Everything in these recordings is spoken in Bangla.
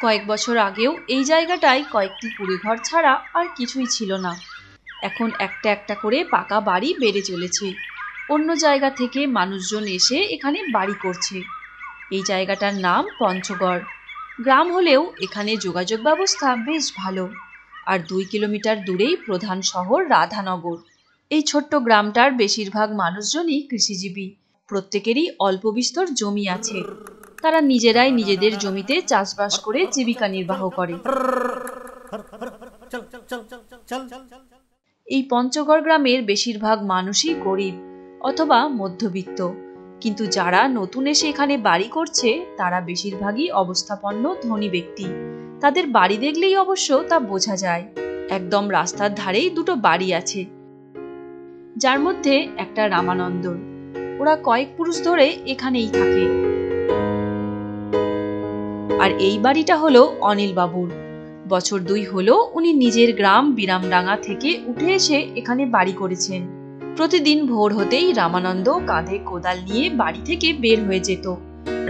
কয়েক বছর আগেও এই জায়গাটায় কয়েকটি কুঁড়েঘর ছাড়া আর কিছুই ছিল না। এখন একটা একটা করে পাকা বাড়ি বেড়ে চলেছে। অন্য জায়গা থেকে মানুষজন এসে এখানে বাড়ি করছে। এই জায়গাটার নাম পঞ্চগড়। গ্রাম হলেও এখানে যোগাযোগ ব্যবস্থা বেশ ভালো। আর 2 কিলোমিটার দূরেই প্রধান শহর রাধানগর। এই ছোট্ট গ্রামটার বেশিরভাগ মানুষজনই কৃষিজীবী। প্রত্যেকেরই অল্প বিস্তর জমি আছে। তারা নিজেরাই নিজেদের জমিতে চাষবাস করে জীবিকা নির্বাহ করে। এই পঞ্চগড় গ্রামের বেশিরভাগ মানুষই গরিব অথবা মধ্যবিত্ত, কিন্তু যারা নতুন এসে এখানে বাড়ি করছে তারা বেশিরভাগই অবস্থাপন্ন ধনী ব্যক্তি। তাদের বাড়ি দেখলেই অবশ্য তা বোঝা যায়। একদম রাস্তার ধারেই দুটো বাড়ি আছে, যার মধ্যে একটা রামানন্দর। ওরা কয়েক পুরুষ ধরে এখানেই থাকে। আর এই বাড়িটা হলো অনিল বাবুর। বছর 2 হলো উনি নিজের গ্রাম বিরামডাঙ্গা থেকে উঠে এসে এখানে বাড়ি করেছেন। প্রতিদিন ভোর হতেই রামানন্দ কাঁধে কোদাল নিয়ে বাড়ি থেকে বের হয়ে যেত।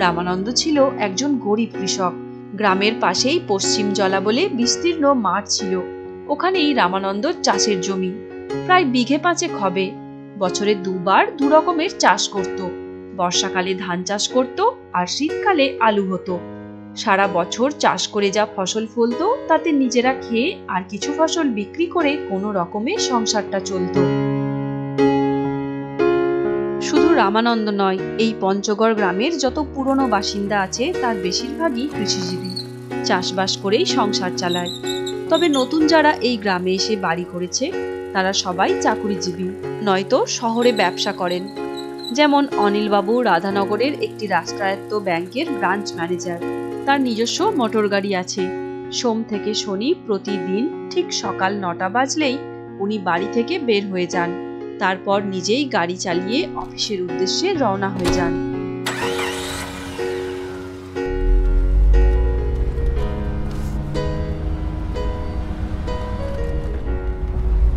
রামানন্দ ছিল একজন গরিব কৃষক। গ্রামের পাশেই পশ্চিম জলা বলে বিস্তীর্ণ মাঠ ছিল। ওখানেই রামানন্দর চাষের জমি, প্রায় বিঘে 5 হবে। বছরে 2 বার 2 রকমের চাষ করত। বর্ষাকালে ধান চাষ করত আর শীতকালে আলু হতো। সারা বছর চাষ করে যা ফসল ফলতো তাতে নিজেরা খেয়ে আর কিছু ফসল বিক্রি করে কোনো রকমে সংসারটা চলত। শুধু রামানন্দ নয়, এই পঞ্চগড় গ্রামের যত পুরনো বাসিন্দা আছে তার বেশিরভাগই কৃষিজীবী, চাষবাস করেই সংসার চালায়। তবে নতুন যারা এই গ্রামে এসে বাড়ি করেছে তারা সবাই চাকুরিজীবী, নয়তো শহরে ব্যবসা করেন। যেমন অনিলবাবু রাধানগরের একটি রাষ্ট্রায়ত্ত ব্যাংকের ব্রাঞ্চ ম্যানেজার। তার নিজস্ব মোটর গাড়ি আছে। সোম থেকে শনি প্রতিদিন ঠিক সকাল 9টা বাজলেই উনি বাড়ি থেকে বের হয়ে যান। তারপর নিজেই গাড়ি চালিয়ে অফিসের উদ্দেশ্যে রওনা হয়ে যান।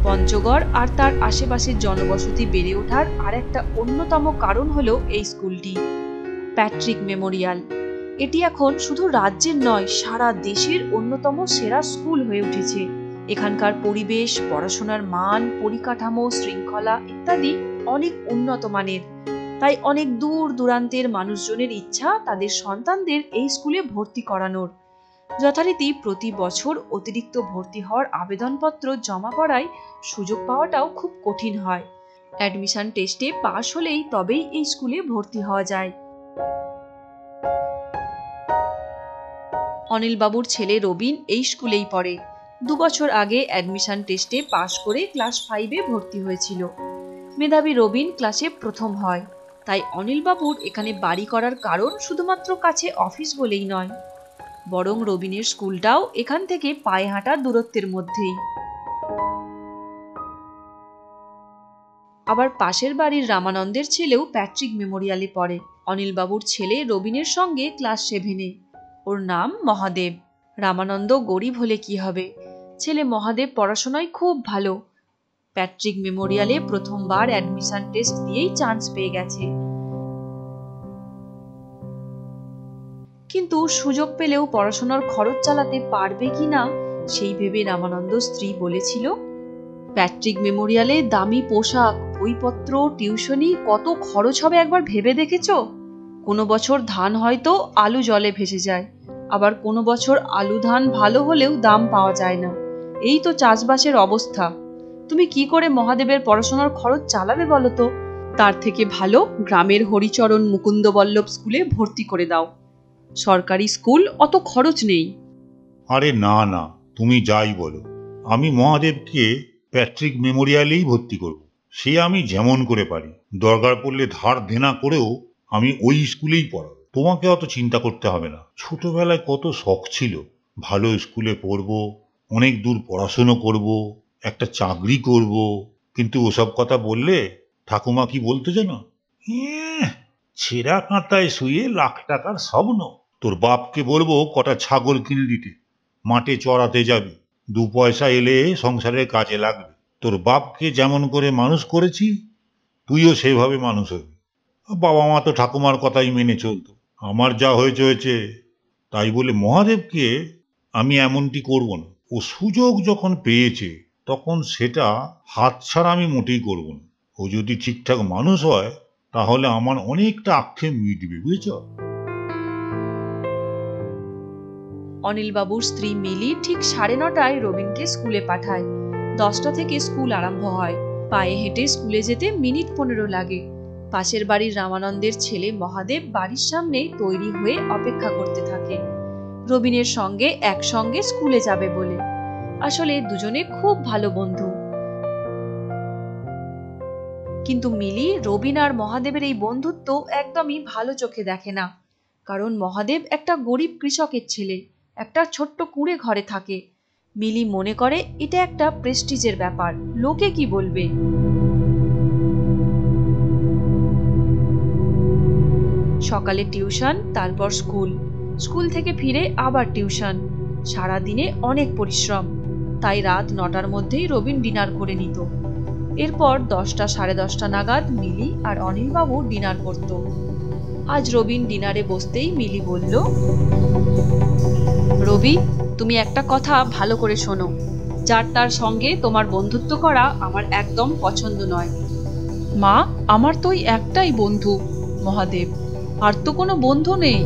পঞ্চগড় আর তার আশেপাশের জনবসতি বেড়ে ওঠার আর একটা অন্যতম কারণ হলো এই স্কুলটি, প্যাট্রিক মেমোরিয়াল। এটি এখন শুধু রাজ্যের নয়, সারা দেশের অন্যতম সেরা স্কুল হয়ে উঠেছে। এখানকার পরিবেশ, পড়াশোনার মান, পরিকাঠামো, শৃঙ্খলা ইত্যাদি অনেক উন্নত মানের। তাই অনেক দূর দূরান্তের মানুষজনের ইচ্ছা তাদের সন্তানদের এই স্কুলে ভর্তি করানোর। যথারীতি প্রতি বছর অতিরিক্ত ভর্তি হওয়ার আবেদনপত্র জমা করায় সুযোগ পাওয়াটাও খুব কঠিন হয়। অ্যাডমিশন টেস্টে পাশ হলেই তবেই এই স্কুলে ভর্তি হওয়া যায়। অনিল বাবুর ছেলে রবিন এই স্কুলেই পড়ে। 2 বছর আগে অ্যাডমিশন টেস্টে পাশ করে ক্লাস 5-এ ভর্তি হয়েছিল। মেধাবী রবিন ক্লাসে প্রথম হয়। তাই অনিল বাবুর এখানে বাড়ি করার কারণ শুধুমাত্র কাছে অফিস বলেই নয়, বরং রবিনের স্কুলটাও এখান থেকে পায়ে হাঁটা দূরত্বের মধ্যেই। আবার পাশের বাড়ির রামানন্দের ছেলেও প্যাট্রিক মেমোরিয়ালে পড়ে। অনিল বাবুর ছেলে রবিনের সঙ্গে ক্লাস 7-এ। ওর নাম মহাদেব। রামানন্দ গরিব হলে কি হবে, ছেলে মহাদেব পড়াশোনায় খুব ভালো। প্যাট্রিক মেমোরিয়ালে প্রথমবার অ্যাডমিশন টেস্ট দিয়েই চান্স পেয়ে গেছে। কিন্তু সুযোগ পেলেও পড়াশোনার খরচ চালাতে পারবে কিনা সেই ভেবে রামানন্দ স্ত্রী বলেছিল, প্যাট্রিক মেমোরিয়ালে দামি পোশাক, বইপত্র, টিউশনি কত খরচ হবে একবার ভেবে দেখেছো? কোনো বছর ধান হয়তো আলু জলে ভেসে যায়, আবার কোনো বছর আলু ধান ভালো হলেও দাম পাওয়া যায় না। এই তো চাষবাসের অবস্থা। তুমি কি করে মহাদেবের পড়াশোনার খরচ চালাবে বলো তো? তার থেকে ভালো গ্রামের হরিচরণ মুকুন্দবল্লভ স্কুলে ভর্তি করে দাও। সরকারি স্কুল, অত খরচ নেই। আরে না না, তুমি যাই বলো, আমি মহাদেবকে প্যাট্রিক মেমোরিয়ালেই ভর্তি করব। সে আমি যেমন করে পারি, দরকার পড়লে ধার দেনা করেও আমি ওই স্কুলেই পড়াবো। তোমাকে অত চিন্তা করতে হবে না। ছোটবেলায় কত শখ ছিল, ভালো স্কুলে পড়বো, অনেক দূর পড়াশুনো করব, একটা চাকরি করব। কিন্তু ওসব কথা বললে ঠাকুমা কি বলতে জানো? ছেঁড়া কাঁথায় শুয়ে লাখ টাকার স্বপ্ন। তোর বাপকে বলবো কটা ছাগল কিনে দিতে, মাঠে চড়াতে যাবি, 2 পয়সা এলে সংসারের কাজে লাগবে। তোর বাপকে যেমন করে মানুষ করেছি তুইও সেভাবে মানুষ হবি। বাবা মা তো ঠাকুমার কথাই মেনে চলতো। আমার যা হয়েছে হয়েছে, তাই বলে মহাদেবকে আমি এমনটি করব না। ও সুযোগ যখন পেয়েছে তখন সেটা হাতছাড়া আমি মোটেই করব না। ও যদি ঠিকঠাক মানুষ হয় তাহলে আমার অনেকটা আক্ষেপ মিটবে, বুঝেছ? অনিলবাবুর স্ত্রী মিলি ঠিক 9:30টায় রবিনকে স্কুলে পাঠায়। 10টা থেকে স্কুল আরম্ভ হয়। পায়ে হেঁটে স্কুলে যেতে মিনিট 15 লাগে। পাশের বাড়ির রামানন্দের ছেলে মহাদেব বাড়ির সামনে তৈরি হয়ে অপেক্ষা করতে থাকে রবিনের সঙ্গে একসঙ্গে স্কুলে যাবে বলে। আসলে দুজনে খুব ভালো বন্ধু। কিন্তু মিলি রবিন আর মহাদেবের এই বন্ধুত্ব একদমই ভালো চোখে দেখে না। কারণ মহাদেব একটা গরিব কৃষকের ছেলে, একটা ছোট্ট কুঁড়ে ঘরে থাকে। মিলি মনে করে এটা একটা প্রেস্টিজের ব্যাপার, লোকে কি বলবে। সকালে টিউশন, তারপর স্কুল, স্কুল থেকে ফিরে আবার টিউশন। সারা দিনে অনেক পরিশ্রম। তাই রাত 9টার মধ্যেই রবিন ডিনার করে নিত। এরপর 10টা, 10:30 নাগাদ মিলি আর অনিলবাবু ডিনার করত। আজ রবিন ডিনারে বসতেই মিলি বলল, রবি, তুমি একটা কথা ভালো করে শোনো। যার তার সঙ্গে তোমার বন্ধুত্ব করা আমার একদম পছন্দ নয়। মা, আমার তো ওই একটাই বন্ধু, মহাদেব। আর তো কোনো বন্ধু নেই।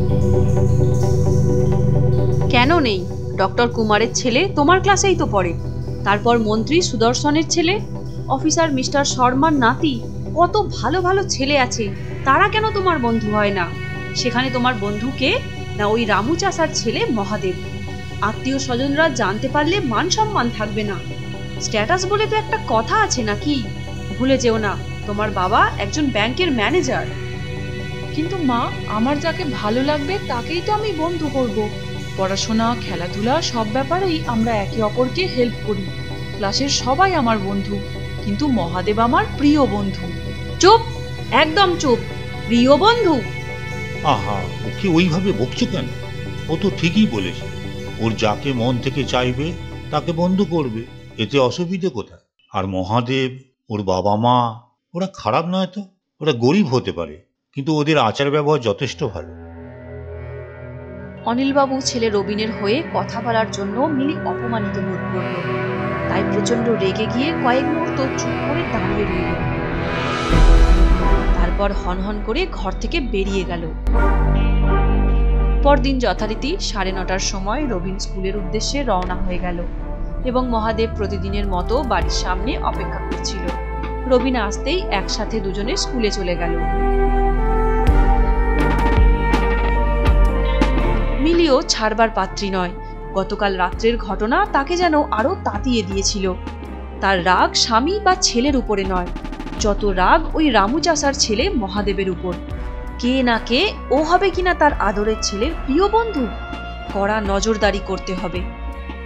কেন নেই? ডক্টর কুমারের ছেলে তোমার ক্লাসেই তো পড়ে। তারপর মন্ত্রী সুদর্শনের ছেলে, অফিসার মিস্টার শর্মার নাতি, কত ভালো ভালো ছেলে আছে। তারা কেন তোমার বন্ধু হয় না? সেখানে তোমার বন্ধু কে? না ওই রামু চাষার ছেলে মহাদেব। আত্মীয় স্বজনরা জানতে পারলে মান সম্মান থাকবে না। স্ট্যাটাস বলে তো একটা কথা আছে নাকি? ভুলে যেও না, তোমার বাবা একজন ব্যাংকের ম্যানেজার। কিন্তু মা, আমার যাকে ভালো লাগবে তাকেই তো আমি বন্ধু করব। পড়াশোনা, খেলাধুলা সব ব্যাপারেই আমরা একে অপরকে হেল্প করি। ক্লাসের সবাই আমার বন্ধু, কিন্তু মহাদেব আমার প্রিয় বন্ধু। চুপ, একদম চুপ। প্রিয় বন্ধু? আহা, ওকে ওইভাবে বকছো কেন? ও তো ঠিকই বলেছে। ওর যাকে মন থেকে চাইবে তাকে বন্ধু করবে, এতে অসুবিধে কোথায়? আর মহাদেব, ওর বাবা মা, ওরা খারাপ নয় তো। ওরা গরিব হতে পারে, কিন্তু ওদের আচার ব্যবহার যথেষ্ট ভালো। অনিলবাবু ছেলে রবিনের হয়ে কথা বলার জন্য মিলি অপমানিত বোধ করল। তাই প্রচন্ড রেগে গিয়ে কয়েক মুহূর্ত চুপ করে দাঁড়িয়ে রইল। তারপর হনহন করে ঘর থেকে বেরিয়ে গেল। পরদিন যথারীতি 9:30টার সময় রবিন স্কুলের উদ্দেশ্যে রওনা হয়ে গেল এবং মহাদেব প্রতিদিনের মতো বাড়ির সামনে অপেক্ষা করছিল। রবিন আসতেই একসাথে দুজনে স্কুলে চলে গেল। মিলিও ছাড়বার পাত্রী নয়। গতকাল রাত্রের ঘটনা তাকে যেন আরো তাতিয়ে দিয়েছিল। তার রাগ স্বামী বা ছেলের উপরে নয়, যত রাগ ওই রামু চাষার ছেলে মহাদেবের উপর। কে না কে ও হবে কিনা তার আদরের ছেলের প্রিয় বন্ধু। কড়া নজরদারি করতে হবে।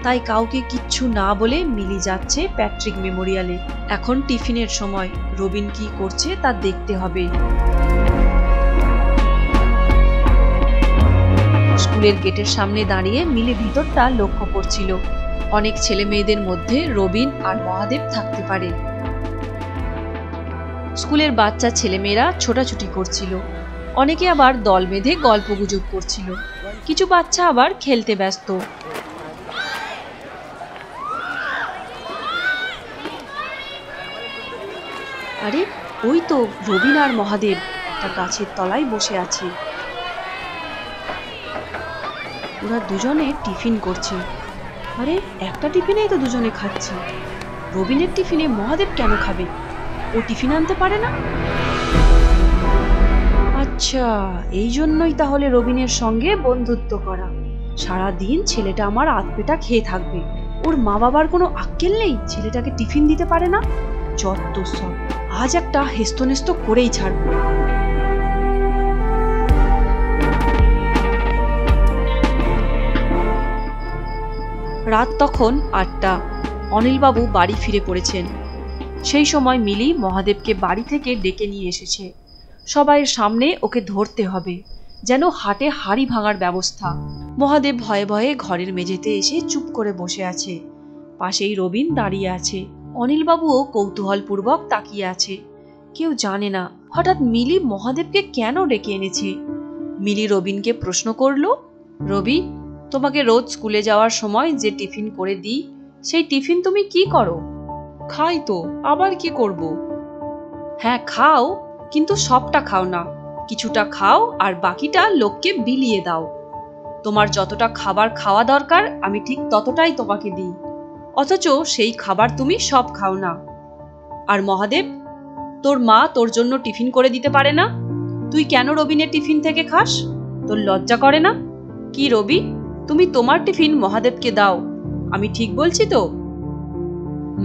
তাই কাউকে কিচ্ছু না বলে মিলি যাচ্ছে প্যাট্রিক মেমোরিয়ালে। এখন টিফিনের সময়, রবিন কি করছে তা দেখতে হবে। স্কুলের গেটের সামনে দাঁড়িয়ে মিলি ভিতরটা লক্ষ্য করছিল। অনেক ছেলে মেয়েদের মধ্যে রবিন আর মহাদেব থাকতে পারে। স্কুলের বাচ্চা ছেলেমেয়েরা ছোটাছুটি করছিল। অনেকে আবার দল বেঁধে গল্পগুজব করছিল। কিছু বাচ্চা আবার খেলতে ব্যস্ত। আরে, ওই তো রবিন আর মহাদেব একটা গাছের তলায় বসে আছে। ওরা দুজনে টিফিন করছে। আরে, একটা টিফিনেই তো দুজনে খাচ্ছে। রবিনের টিফিনে মহাদেব কেন খাবে? ও টিফিন আনতে পারে না? আচ্ছা, এই জন্যই তাহলে রবিনের সঙ্গে বন্ধুত্ব করা। সারাদিন ছেলেটা আমার আধপেটা খেয়ে থাকবে। ওর মা বাবার কোনো আক্কেল নেই, ছেলেটাকে টিফিন দিতে পারে না। যত সব, আজ একটা হেস্তনেস্ত করেই ছাড়বো। রাত তখন 8টা। অনিলবাবু বাড়ি ফিরে পড়েছেন। সেই সময় মিলি মহাদেবকে বাড়ি থেকে ডেকে নিয়ে এসেছে। সবাইয়ের সামনে ওকে ধরতে হবে, যেন হাটে হাড়ি ভাঙার ব্যবস্থা। মহাদেব ভয়ে ভয়ে ঘরের মেঝেতে এসে চুপ করে বসে আছে। পাশেই রবিন দাঁড়িয়ে আছে। অনিলবাবুও কৌতূহলপূর্বক তাকিয়ে আছে। কেউ জানে না হঠাৎ মিলি মহাদেবকে কেন ডেকে এনেছে। মিলি রবিনকে প্রশ্ন করলো, রবি, তোমাকে রোজ স্কুলে যাওয়ার সময় যে টিফিন করে দিই, সেই টিফিন তুমি কি করো? খাই তো, আবার কি করব? হ্যাঁ খাও, কিন্তু সবটা খাও না, কিছুটা খাও আর বাকিটা লোককে বিলিয়ে দাও। তোমার যতটা খাবার খাওয়া দরকার আমি ঠিক ততটাই তোমাকে দিই, অথচ সেই খাবার তুমি সব খাও না। আর মহাদেব, তোর মা তোর জন্য টিফিন করে দিতে পারে না? তুই কেন রবিনের টিফিন থেকে খাস? তোর লজ্জা করে না? কি রবি, তুমি তোমার টিফিন মহাদেবকে দাও, আমি ঠিক বলছি তো?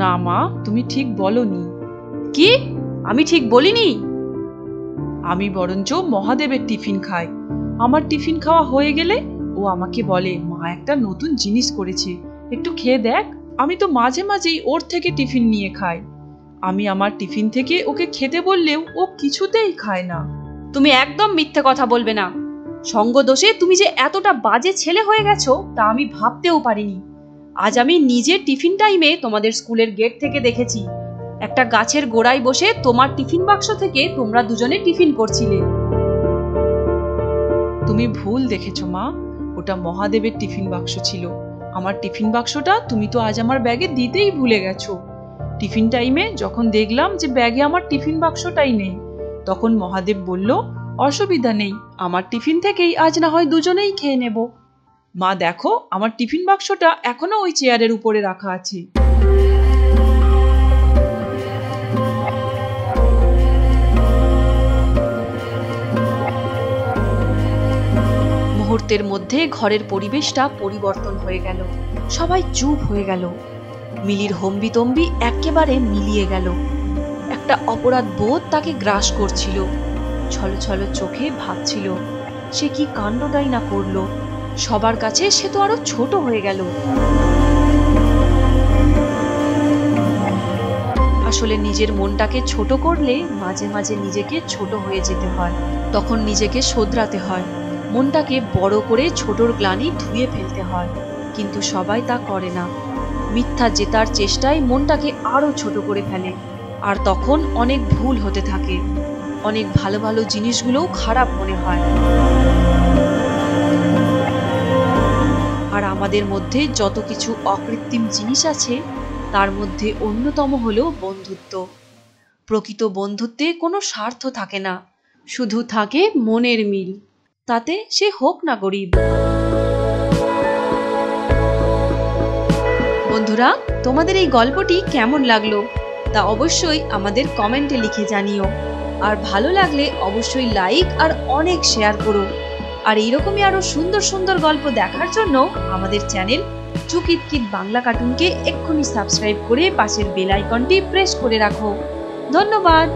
না মা, তুমি ঠিক বলনি। কি? আমি ঠিক বলিনি? আমি বরঞ্চ মহাদেবের টিফিন খাই। আমার টিফিন খাওয়া হয়ে গেলে ও আমাকে বলে, মা একটা নতুন জিনিস করেছে, একটু খেয়ে দেখ। আমি তো মাঝে মাঝেই ওর থেকে টিফিন নিয়ে খাই। আমি আমার টিফিন থেকে ওকে খেতে বললেও ও কিছুতেই খায় না। তুমি একদম মিথ্যে কথা বলবে না। সঙ্গ দোষে তুমি যে এতটা বাজে ছেলে হয়ে গেছো তা আমি ভাবতেও পারিনি। আজ আমি নিজে টিফিন টাইমে তোমাদের স্কুলের গেট থেকে দেখেছি, একটা গাছের গোড়ায় বসে তোমার টিফিন বাক্স থেকে তোমরা দুজনে টিফিন করছিলে। তুমি ভুল দেখেছো মা, ওটা মহাদেবের টিফিন বাক্স ছিল। আমার টিফিন বাক্সটা তুমি তো আজ আমার ব্যাগে দিতেই ভুলে গেছো। টিফিন টাইমে যখন দেখলাম যে ব্যাগে আমার টিফিন বাক্সটাই নেই, তখন মহাদেব বলল, অসুবিধা নেই, আমার টিফিন থেকেই আজ না হয় দুজনেই খেয়ে নেব। মা দেখো, আমার টিফিন বাক্সটা এখনো ওই চেয়ারের উপরে রাখা আছে। মুহূর্তের মধ্যে ঘরের পরিবেশটা পরিবর্তন হয়ে গেল। সবাই চুপ হয়ে গেল। মিলির হম্বিতম্বি একেবারে মিলিয়ে গেল। একটা অপরাধ বোধ তাকে গ্রাস করছিল। ছলছল চোখে ভাবছিল, সে কি কাণ্ডটাই না করলো। সবার কাছে সে তো আরো ছোট হয়ে গেল। আসলে নিজের মনটাকে ছোট করলে মাঝে মাঝে নিজেকে ছোট হয়ে যেতে হয়, তখন নিজেকে শোধরাতে হয়, মনটাকে বড় করে ছোটর গ্লানি ধুয়ে ফেলতে হয়। কিন্তু সবাই তা করে না। মিথ্যা জেতার চেষ্টায় মনটাকে আরো ছোট করে ফেলে, আর তখন অনেক ভুল হতে থাকে। অনেক ভালো ভালো জিনিসগুলোও খারাপ মনে হয়। আর আমাদের মধ্যে যত কিছু অকৃত্রিম জিনিস আছে, তার মধ্যে অন্যতম হলো বন্ধুত্ব। প্রকৃত বন্ধুত্বে কোনো স্বার্থ থাকে না, শুধু থাকে মনের মিল, তাতে সে হোক না গরিব। বন্ধুরা, তোমাদের এই গল্পটি কেমন লাগলো তা অবশ্যই আমাদের কমেন্টে লিখে জানিও। আর ভালো লাগলে অবশ্যই লাইক আর অনেক শেয়ার করো। আর এইরকমই আরো সুন্দর সুন্দর গল্প দেখার জন্য আমাদের চ্যানেল চুকিতকিত বাংলা কার্টুনকে এক্ষুনি সাবস্ক্রাইব করে পাশের বেল আইকনটি প্রেস করে রাখো। ধন্যবাদ।